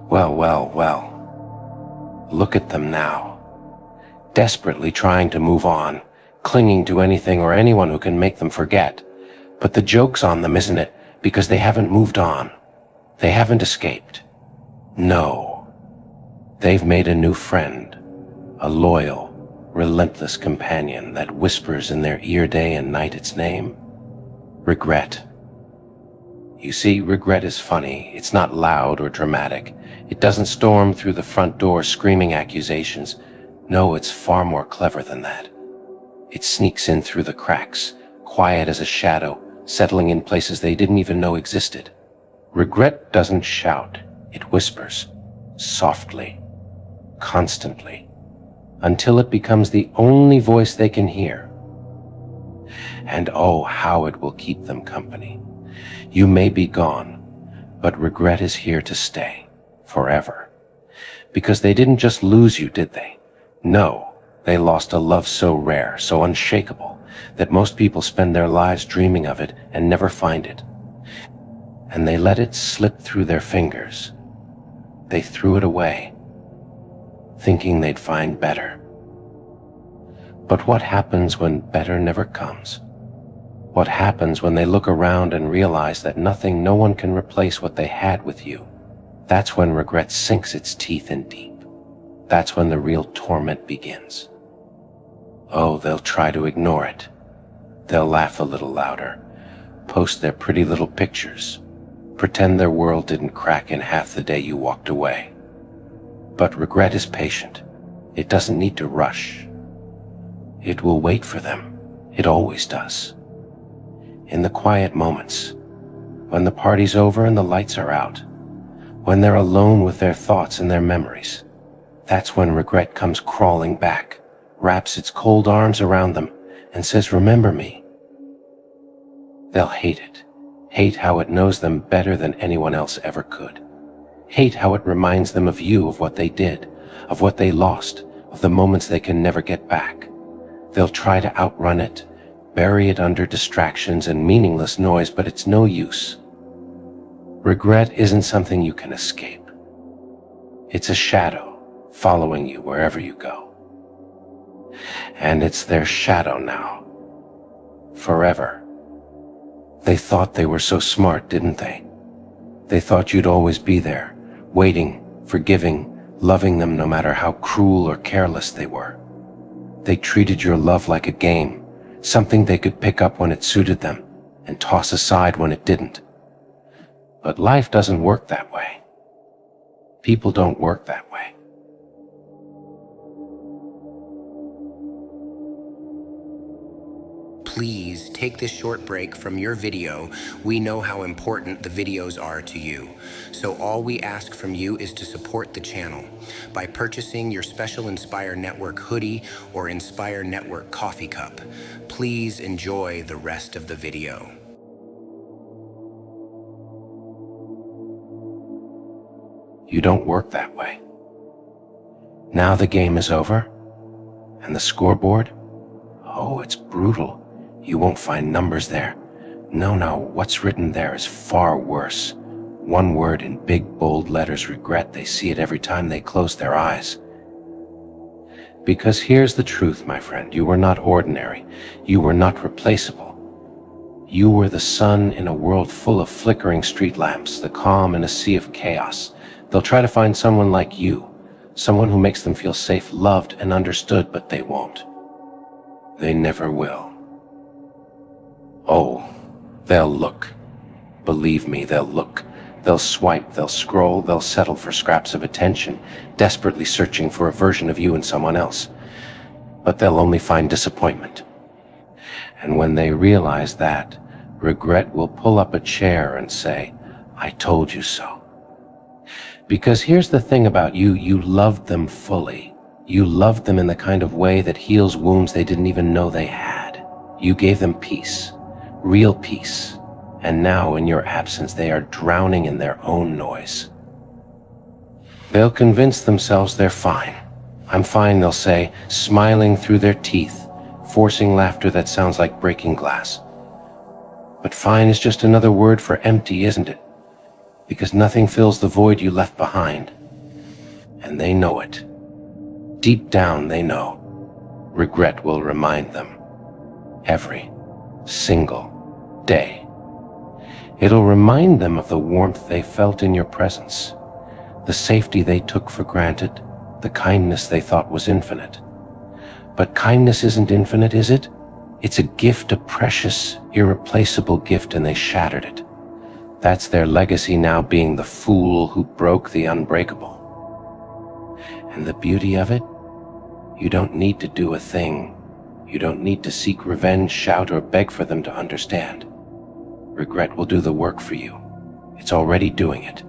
Well, well, well. Look at them now. Desperately trying to move on, clinging to anything or anyone who can make them forget. But the joke's on them, isn't it? Because they haven't moved on. They haven't escaped. No. They've made a new friend. A loyal, relentless companion that whispers in their ear day and night its name. Regret. You see, regret is funny. It's not loud or dramatic. It doesn't storm through the front door screaming accusations. No, it's far more clever than that. It sneaks in through the cracks, quiet as a shadow, settling in places they didn't even know existed. Regret doesn't shout. It whispers, softly, constantly, until it becomes the only voice they can hear. And oh, how it will keep them company. You may be gone, but regret is here to stay, forever. Because they didn't just lose you, did they? No, they lost a love so rare, so unshakable, that most people spend their lives dreaming of it and never find it. And they let it slip through their fingers. They threw it away, thinking they'd find better. But what happens when better never comes? What happens when they look around and realize that nothing, no one can replace what they had with you? That's when regret sinks its teeth in deep. That's when the real torment begins. Oh, they'll try to ignore it. They'll laugh a little louder, post their pretty little pictures, pretend their world didn't crack in half the day you walked away. But regret is patient. It doesn't need to rush. It will wait for them. It always does. In the quiet moments, when the party's over and the lights are out, when they're alone with their thoughts and their memories, that's when regret comes crawling back, wraps its cold arms around them, and says, "Remember me." They'll hate it, hate how it knows them better than anyone else ever could. Hate how it reminds them of you, of what they did, of what they lost, of the moments they can never get back. They'll try to outrun it, bury it under distractions and meaningless noise, but it's no use. Regret isn't something you can escape. It's a shadow following you wherever you go. And it's their shadow now. Forever. They thought they were so smart, didn't they? They thought you'd always be there, waiting, forgiving, loving them no matter how cruel or careless they were. They treated your love like a game, something they could pick up when it suited them and toss aside when it didn't. But life doesn't work that way. People don't work that way. Please take this short break from your video. We know how important the videos are to you. So all we ask from you is to support the channel by purchasing your special Inspire Network hoodie or Inspire Network coffee cup. Please enjoy the rest of the video. You don't work that way. Now the game is over, and the scoreboard, oh, it's brutal. You won't find numbers there. No, what's written there is far worse. One word in big, bold letters, regret. They see it every time they close their eyes. Because here's the truth, my friend. You were not ordinary. You were not replaceable. You were the sun in a world full of flickering street lamps, the calm in a sea of chaos. They'll try to find someone like you, someone who makes them feel safe, loved, and understood, but they won't. They never will. Oh, they'll look. Believe me, they'll look. They'll swipe, they'll scroll, they'll settle for scraps of attention, desperately searching for a version of you in someone else. But they'll only find disappointment. And when they realize that, regret will pull up a chair and say, "I told you so." Because here's the thing about you, you loved them fully. You loved them in the kind of way that heals wounds they didn't even know they had. You gave them peace, real peace. And now, in your absence, they are drowning in their own noise. They'll convince themselves they're fine. I'm fine, they'll say, smiling through their teeth, forcing laughter that sounds like breaking glass. But fine is just another word for empty, isn't it? because nothing fills the void you left behind. And they know it. Deep down they know. Regret will remind them. Every single day. It'll remind them of the warmth they felt in your presence, the safety they took for granted, the kindness they thought was infinite. But kindness isn't infinite, is it? It's a gift, a precious, irreplaceable gift, and they shattered it. That's their legacy now, being the fool who broke the unbreakable. And the beauty of it? You don't need to do a thing. You don't need to seek revenge, shout, or beg for them to understand. Regret will do the work for you. It's already doing it.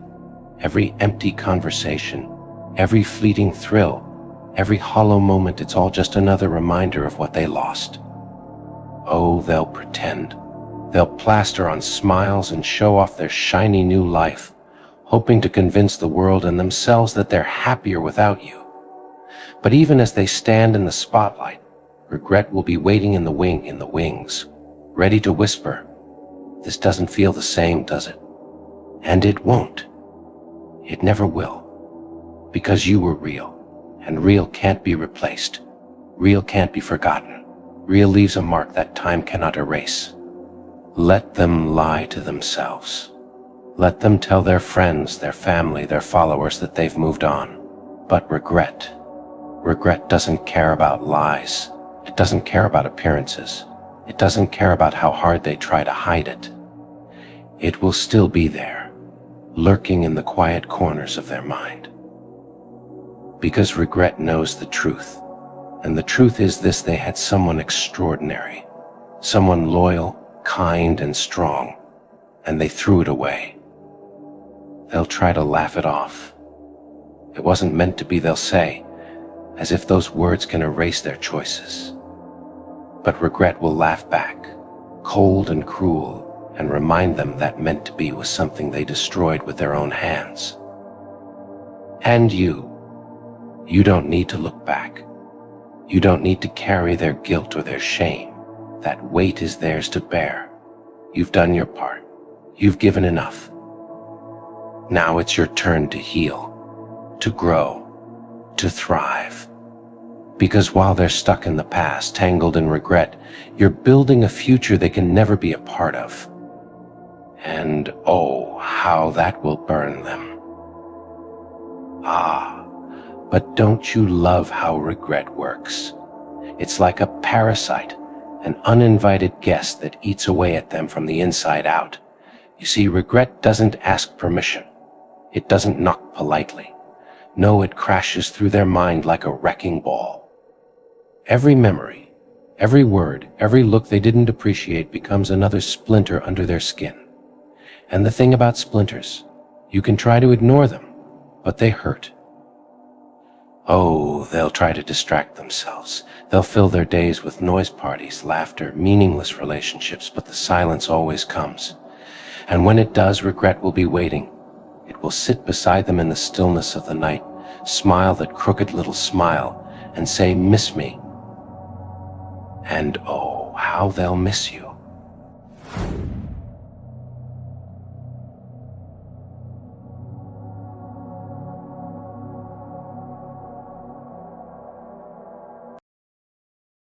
Every empty conversation, every fleeting thrill, every hollow moment, it's all just another reminder of what they lost. Oh, they'll pretend. They'll plaster on smiles and show off their shiny new life, hoping to convince the world and themselves that they're happier without you. But even as they stand in the spotlight, regret will be waiting in the wings, ready to whisper, "This doesn't feel the same, does it?" And it won't. It never will. Because you were real, and real can't be replaced. Real can't be forgotten. Real leaves a mark that time cannot erase. Let them lie to themselves. Let them tell their friends, their family, their followers that they've moved on. But regret doesn't care about lies. It doesn't care about appearances. It doesn't care about how hard they try to hide it. It will still be there, lurking in the quiet corners of their mind. Because regret knows the truth. And the truth is this: they had someone extraordinary, someone loyal, kind, and strong, and they threw it away. They'll try to laugh it off. It wasn't meant to be, they'll say, as if those words can erase their choices. But regret will laugh back, cold and cruel, and remind them that meant to be was something they destroyed with their own hands. And you don't need to look back. You don't need to carry their guilt or their shame. That weight is theirs to bear. You've done your part. You've given enough. Now it's your turn to heal, to grow, to thrive. Because while they're stuck in the past, tangled in regret, you're building a future they can never be a part of. And oh, how that will burn them. Ah, but don't you love how regret works? It's like a parasite, an uninvited guest that eats away at them from the inside out. You see, regret doesn't ask permission. It doesn't knock politely. No, it crashes through their mind like a wrecking ball. Every memory, every word, every look they didn't appreciate becomes another splinter under their skin. And the thing about splinters, you can try to ignore them, but they hurt. Oh, they'll try to distract themselves. They'll fill their days with noise parties, laughter, meaningless relationships, but the silence always comes. And when it does, regret will be waiting. It will sit beside them in the stillness of the night, smile that crooked little smile, and say, "Miss me." And oh, how they'll miss you.